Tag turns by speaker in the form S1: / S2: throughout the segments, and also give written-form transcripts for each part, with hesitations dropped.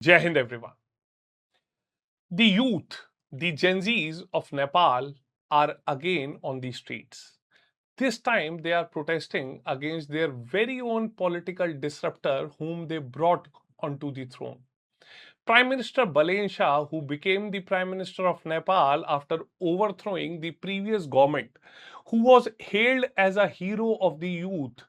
S1: Jai Hind, everyone. The youth, the Gen Zs of Nepal, are again on the streets. This time they are protesting against their very own political disruptor whom they brought onto the throne. Prime Minister Balen Shah, who became the Prime Minister of Nepal after overthrowing the previous government, who was hailed as a hero of the youth,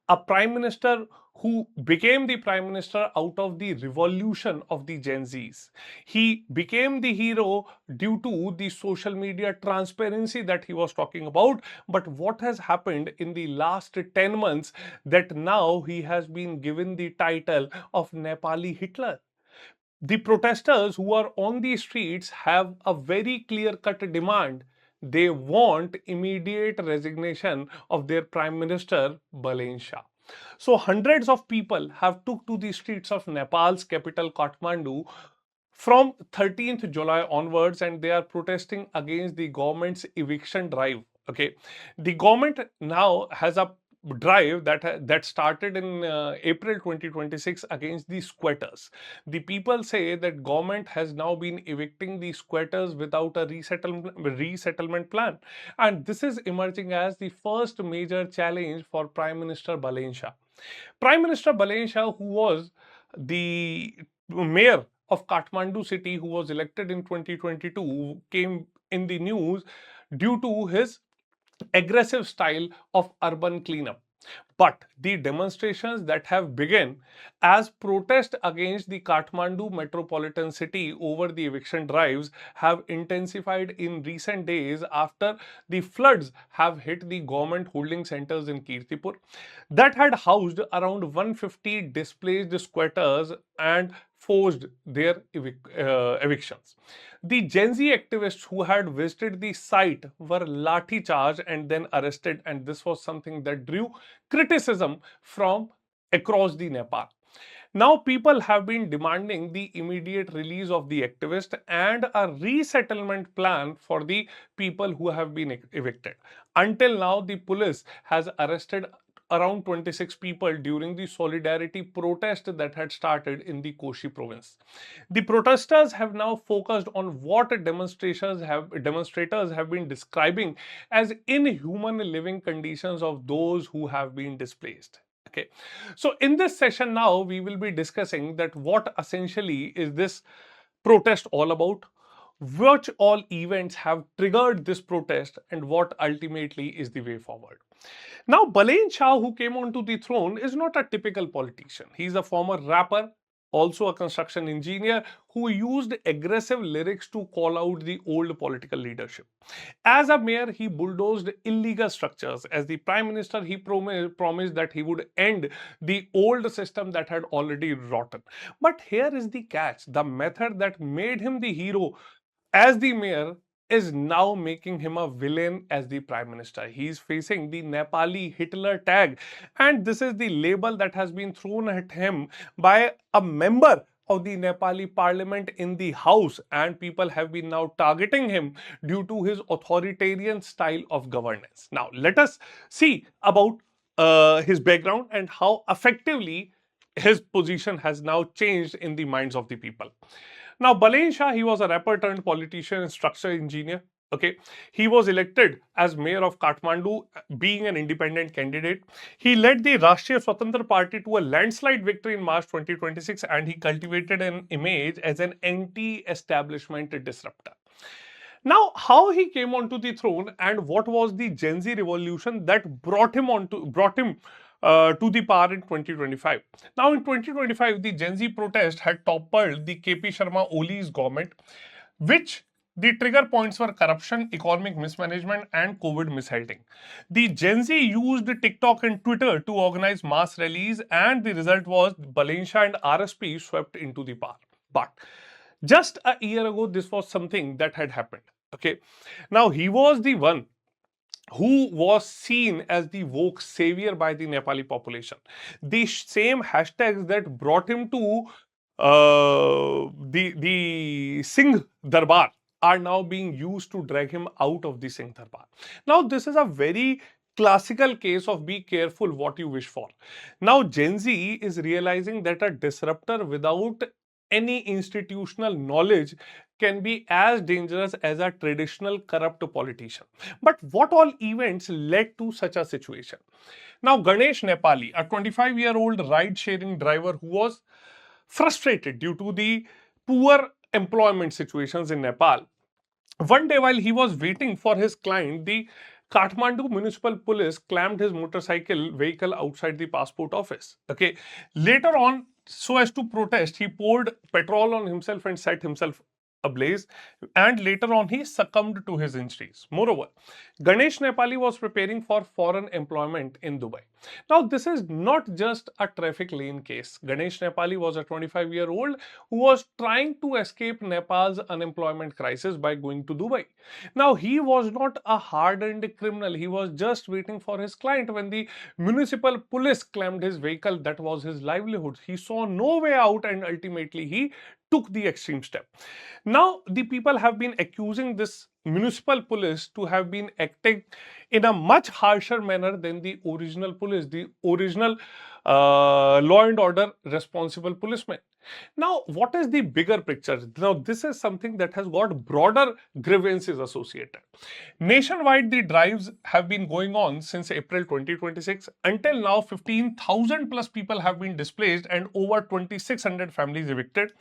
S1: a Prime Minister who became the Prime Minister out of the revolution of the Gen Zs. He became the hero due to the social media transparency that he was talking about. But what has happened in the last 10 months that now he has been given the title of Nepali Hitler? The protesters who are on the streets have a very clear cut demand. They want immediate resignation of their Prime Minister Balen Shah. So hundreds of people have took to the streets of Nepal's capital Kathmandu from 13th July onwards, and they are protesting against the government's eviction drive. Okay, the government now has a drive that started in April 2026 against the squatters. The people say that government has now been evicting the squatters without a resettlement plan, and this is emerging as the first major challenge for Prime Minister Balen Shah. Prime Minister Balen Shah, who was the mayor of Kathmandu city, who was elected in 2022, came in the news due to his aggressive style of urban cleanup. But the demonstrations that have begun as protest against the Kathmandu metropolitan city over the eviction drives have intensified in recent days after the floods have hit the government holding centers in Kirtipur that had housed around 150 displaced squatters and forced their evictions. The Gen Z activists who had visited the site were lathi charged and then arrested, and this was something that drew criticism from across the Nepal. Now, people have been demanding the immediate release of the activist and a resettlement plan for the people who have been evicted. Until now, the police has arrested around 26 people during the solidarity protest that had started in the Koshi province. The protesters have now focused on what demonstrators have been describing as inhuman living conditions of those who have been displaced. Okay, so in this session now we will be discussing that what essentially is this protest all about, which all events have triggered this protest, and what ultimately is the way forward. Now, Balen Shah, who came onto the throne, is not a typical politician. He's a former rapper, also a construction engineer, who used aggressive lyrics to call out the old political leadership. As a mayor, he bulldozed illegal structures. As the prime minister, he promised that he would end the old system that had already rotten. But here is the catch: the method that made him the hero as the mayor is now making him a villain as the prime minister. He is facing the Nepali Hitler tag, and this is the label that has been thrown at him by a member of the Nepali parliament in the house, and people have been now targeting him due to his authoritarian style of governance. Now, let us see about his background and how effectively his position has now changed in the minds of the people. Now, Balen Shah, he was a rapper turned politician and structure engineer. Okay, he was elected as mayor of Kathmandu, being an independent candidate. He led the Rashtriya Swatantra Party to a landslide victory in March 2026, and he cultivated an image as an anti-establishment disruptor. Now, how he came onto the throne and what was the Gen Z revolution that brought him to the power in 2025. Now, in 2025, the Gen Z protest had toppled the KP Sharma Oli's government, which the trigger points were corruption, economic mismanagement, and COVID mishandling. The Gen Z used TikTok and Twitter to organize mass rallies, and the result was Balen Shah and RSP swept into the power. But just a year ago, this was something that had happened. Okay, now he was the one who was seen as the woke savior by the Nepali population. The same hashtags that brought him to the Singh Darbar are now being used to drag him out of the Singh Darbar. Now, this is a very classical case of be careful what you wish for. Now, Gen Z is realizing that a disruptor without any institutional knowledge can be as dangerous as a traditional corrupt politician. But what all events led to such a situation? Now, Ganesh Nepali, a 25-year-old ride-sharing driver who was frustrated due to the poor employment situations in Nepal. One day, while he was waiting for his client, the Kathmandu municipal police clamped his motorcycle vehicle outside the passport office. Okay. Later on, so as to protest, he poured petrol on himself and set himself ablaze. And later on, he succumbed to his injuries. Moreover, Ganesh Nepali was preparing for foreign employment in Dubai. Now, this is not just a traffic lane case. Ganesh Nepali was a 25-year-old who was trying to escape Nepal's unemployment crisis by going to Dubai. Now, he was not a hardened criminal. He was just waiting for his client when the municipal police claimed his vehicle. That was his livelihood. He saw no way out and ultimately he took the extreme step. Now, the people have been accusing this municipal police to have been acting in a much harsher manner than the original police, the original law and order responsible policemen. Now, what is the bigger picture? Now, this is something that has got broader grievances associated. Nationwide, the drives have been going on since April 2026. Until now, 15,000 plus people have been displaced and over 2,600 families evicted.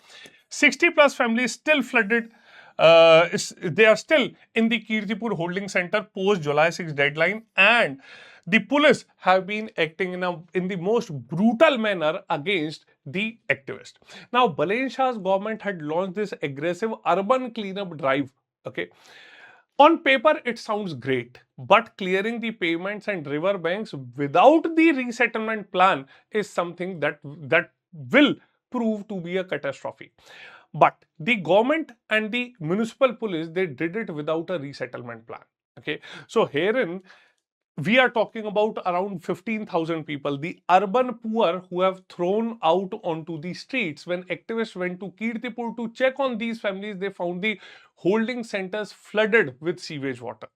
S1: 60 plus families still flooded. They are still in the Kirtipur holding center post July 6 deadline, and the police have been acting in the most brutal manner against the activists. Now, Balen Shah's government had launched this aggressive urban cleanup drive. Okay. On paper, it sounds great, but clearing the pavements and river banks without the resettlement plan is something that will prove to be a catastrophe. But the government and the municipal police, they did it without a resettlement plan. Okay, so herein we are talking about around 15,000 people, the urban poor who have thrown out onto the streets. When activists went to Kirtipur to check on these families, they found the holding centers flooded with sewage water.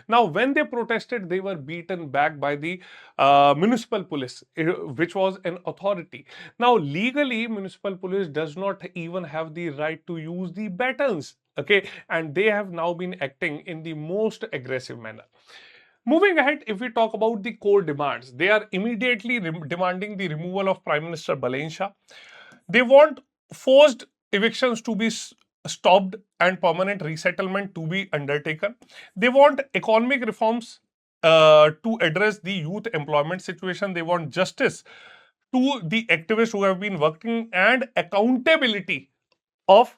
S1: Now, when they protested, they were beaten back by the municipal police, which was an authority. Now, legally, municipal police does not even have the right to use the batons. Okay, and they have now been acting in the most aggressive manner. Moving ahead, if we talk about the core demands, they are immediately demanding the removal of Prime Minister Balen Shah. They want forced evictions to be stopped and permanent resettlement to be undertaken. They want economic reforms to address the youth employment situation. They want justice to the activists who have been working and accountability of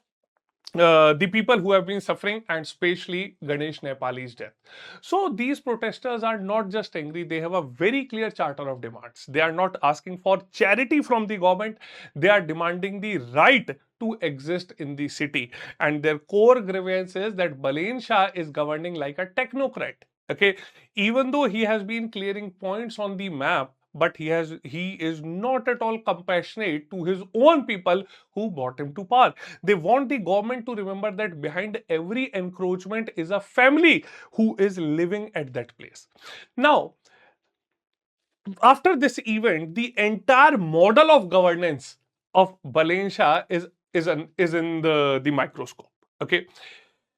S1: the people who have been suffering, and especially Ganesh Nepali's death. So these protesters are not just angry, they have a very clear charter of demands. They are not asking for charity from the government, they are demanding the right to exist in the city. And their core grievance is that Balen Shah is governing like a technocrat. Okay, even though he has been clearing points on the map, but he is not at all compassionate to his own people who brought him to power. They want the government to remember that behind every encroachment is a family who is living at that place. Now, after this event, the entire model of governance of Balen Shah is in the microscope. Okay.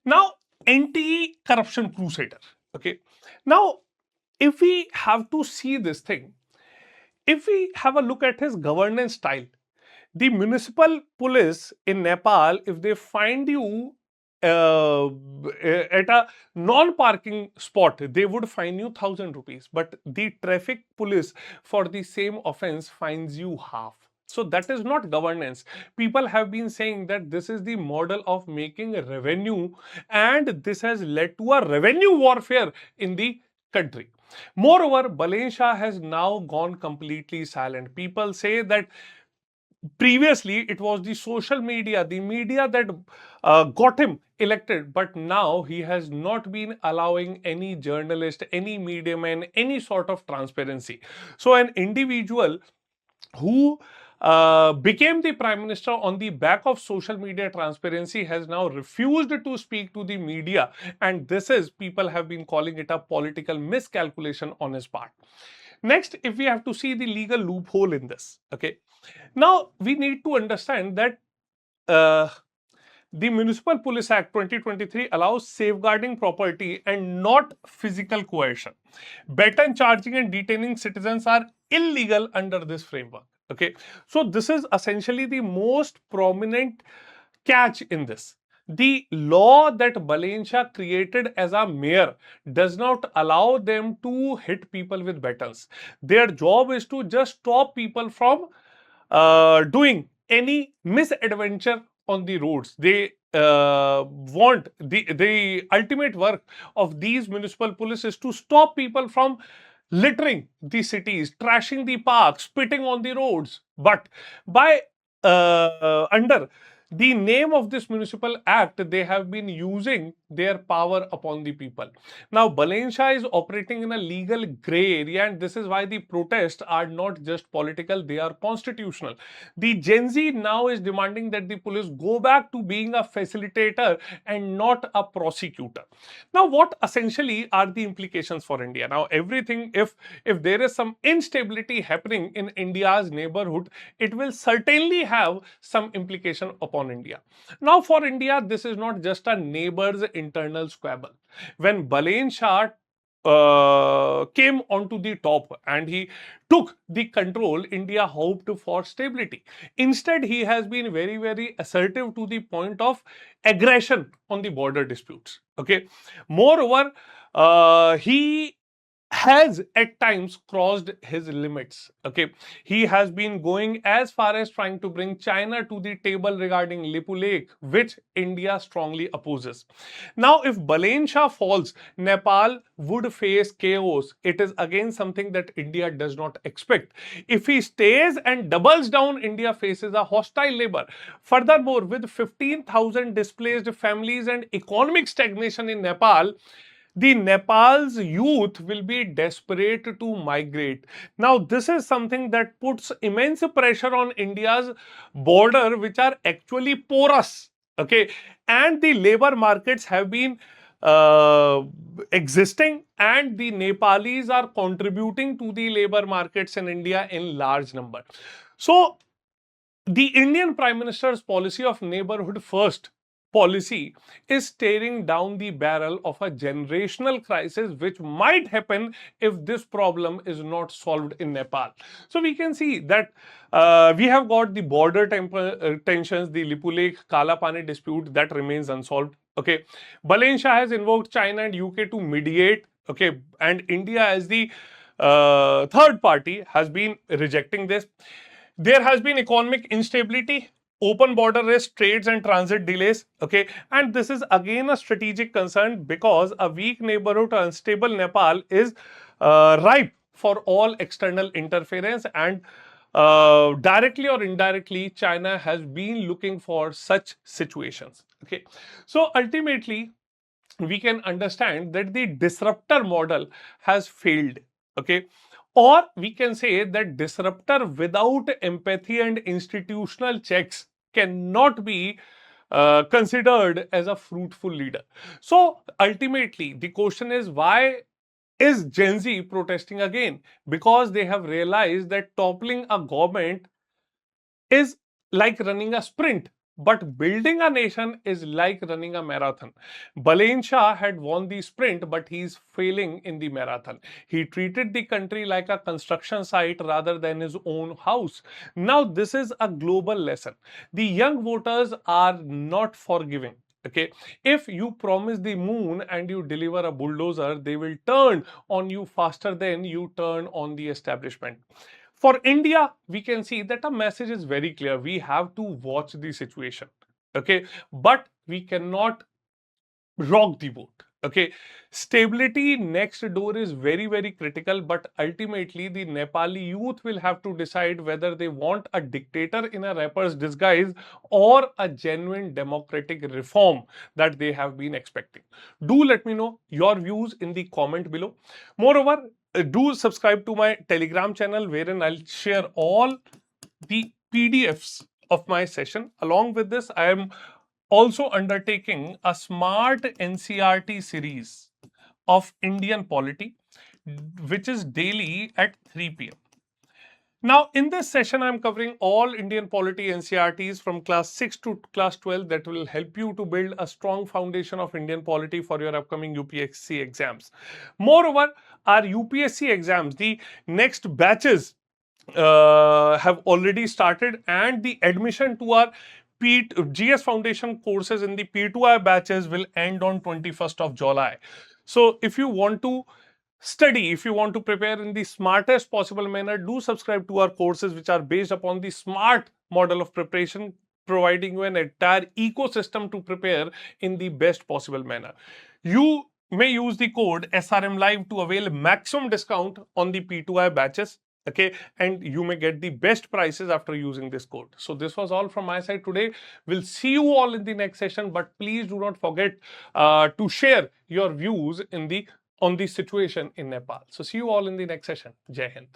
S1: Now, anti-corruption crusader. Okay. Now, if we have to see this thing, if we have a look at his governance style, the municipal police in Nepal, if they find you at a non-parking spot, they would fine you 1,000 rupees. But the traffic police for the same offense fines you half. So that is not governance. People have been saying that this is the model of making revenue, and this has led to a revenue warfare in the country. Moreover, Balen Shah has now gone completely silent. People say that previously it was the social media, the media that got him elected, but now he has not been allowing any journalist, any media man, any sort of transparency. So an individual who became the prime minister on the back of social media transparency has now refused to speak to the media, and this is, people have been calling it a political miscalculation on his part. Next, if we have to see the legal loophole in this, okay, now we need to understand that uh, the Municipal Police Act 2023 allows safeguarding property and not physical coercion. Baton charging and detaining citizens are illegal under this framework. Okay, so this is essentially the most prominent catch in this. The law that Balen Shah created as a mayor does not allow them to hit people with batons. Their job is to just stop people from doing any misadventure on the roads. They want the ultimate work of these municipal police is to stop people from littering the cities, trashing the parks, spitting on the roads. But by under the name of this municipal act, they have been using their power upon the people. Now, Balen Shah is operating in a legal gray area, and this is why the protests are not just political, they are constitutional. The Gen Z now is demanding that the police go back to being a facilitator and not a prosecutor. Now, what essentially are the implications for India? Now, everything, if there is some instability happening in India's neighborhood, it will certainly have some implication upon India. Now, for India, this is not just a neighbor's internal squabble. When Balen Shah came onto the top and he took the control, India hoped for stability. Instead, he has been very, very assertive to the point of aggression on the border disputes. Okay. Moreover, he has at times crossed his limits. Okay, he has been going as far as trying to bring China to the table regarding Lipu Lake, which India strongly opposes. Now, if Balen Shah falls, Nepal would face chaos. It is again something that India does not expect. If he stays and doubles down, India faces a hostile neighbor. Furthermore, with 15,000 displaced families and economic stagnation in Nepal, the Nepal's youth will be desperate to migrate. Now, this is something that puts immense pressure on India's border, which are actually porous. Okay, and the labor markets have been uh, existing, and the Nepalis are contributing to the labor markets in India in large number. So, the Indian Prime Minister's policy of neighborhood first policy is staring down the barrel of a generational crisis which might happen if this problem is not solved in Nepal. So we can see that we have got the border tensions, the Lipu Lake Kala Pani dispute that remains unsolved. Okay, Balen Shah has invoked China and UK to mediate. Okay, and India as the third party has been rejecting this. There has been economic instability, open border risk, trades and transit delays. Okay, and this is again a strategic concern because a weak neighborhood, unstable Nepal is ripe for all external interference, and directly or indirectly, China has been looking for such situations. Okay, so ultimately, we can understand that the disruptor model has failed. Okay, or we can say that disruptor without empathy and institutional checks cannot be considered as a fruitful leader. So ultimately, the question is, why is Gen Z protesting again? Because they have realized that toppling a government is like running a sprint, but building a nation is like running a marathon. Balen Shah had won the sprint, but he's failing in the marathon. He treated the country like a construction site rather than his own house. Now, this is a global lesson. The young voters are not forgiving. Okay, if you promise the moon and you deliver a bulldozer, they will turn on you faster than you turn on the establishment. For India, we can see that a message is very clear. We have to watch the situation. Okay, but we cannot rock the boat. Okay, stability next door is very, very critical, but ultimately the Nepali youth will have to decide whether they want a dictator in a rapper's disguise or a genuine democratic reform that they have been expecting. Do let me know your views in the comment below. Moreover, do subscribe to my Telegram channel wherein I'll share all the PDFs of my session. Along with this, I am also undertaking a smart NCRT series of Indian polity, which is daily at 3 p.m. Now, in this session, I'm covering all Indian polity NCRTs from class 6 to class 12 that will help you to build a strong foundation of Indian polity for your upcoming UPSC exams. Moreover, our UPSC exams, the next batches have already started, and the admission to our GS Foundation courses in the P2I batches will end on 21st of July. So, if you want to study, if you want to prepare in the smartest possible manner, do subscribe to our courses which are based upon the SMART model of preparation, providing you an entire ecosystem to prepare in the best possible manner. You may use the code SRM Live to avail maximum discount on the P2I batches. Okay, and you may get the best prices after using this code. So this was all from my side today. We'll see you all in the next session, but please do not forget to share your views in the on the situation in Nepal. So see you all in the next session. Jai Hind.